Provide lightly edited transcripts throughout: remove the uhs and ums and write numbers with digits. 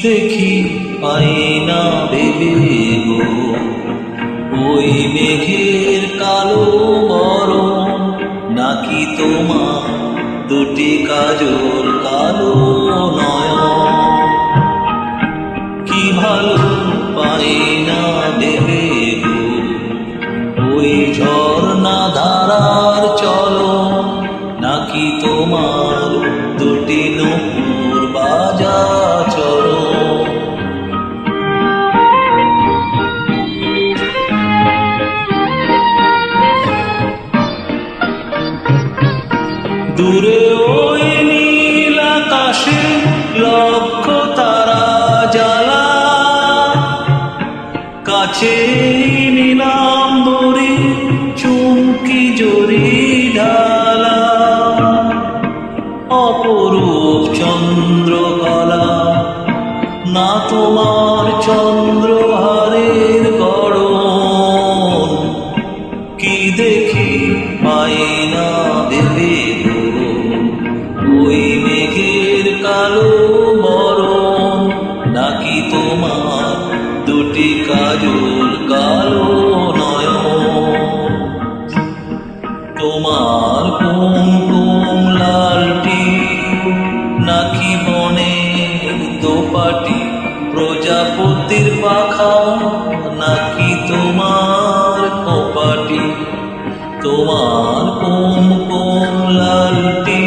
দেখি পাই না ভেবে গো, ওই মেঘের কালো বরণ নাকি তোমার দুটি কাজল কালো নয়ন। কি ভালো পাই না ভেবে গো, ওই ঝর্ণা ধারার চলন নাকি তোমার দুটি নূপুর বাজা চরণ। দূরে ওই নীল আকাশে লক্ষ তারা জ্বালা, কাছে নীলাম্বরী চুমকি জরি ঢালা। অপরূপ চন্দ্রকলা না তোমার চন্দ্রহারের গড়ন। কি দেখি পাই না ভেবে গো, ওই মেঘের কালো বরণ নাকি তোমার দুটি কাজল কালো নয়ন। তোমার কুমকুম লালটি নাকি বনের দোপাটি, প্রজাপতির পাখা নাকি তোমার কপাটি। তোমার কুমকুম লালটি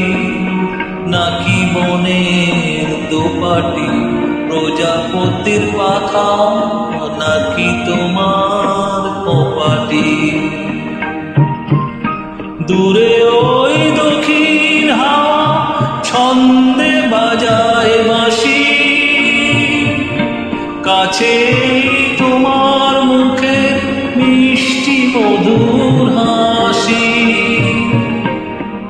নাকি বনের দোপাটি, প্রজাপতির পাখা নাকি তোমার কপাটি। দূরে ওই দক্ষিণ হাওয়া ছন্দে বাজায় বাঁশি, কাছে তোমার মুখে মিষ্টি মধুর হাসি।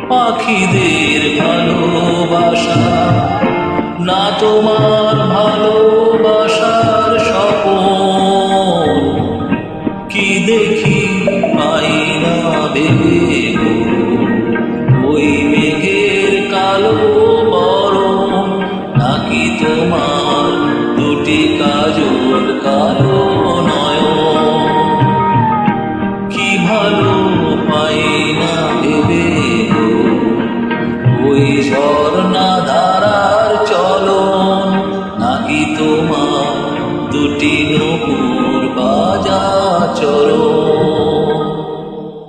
পাখিদের ভালোবাসা না তোমার ভালোবাসার স্বপন। কি দেখি পাই না ভেবে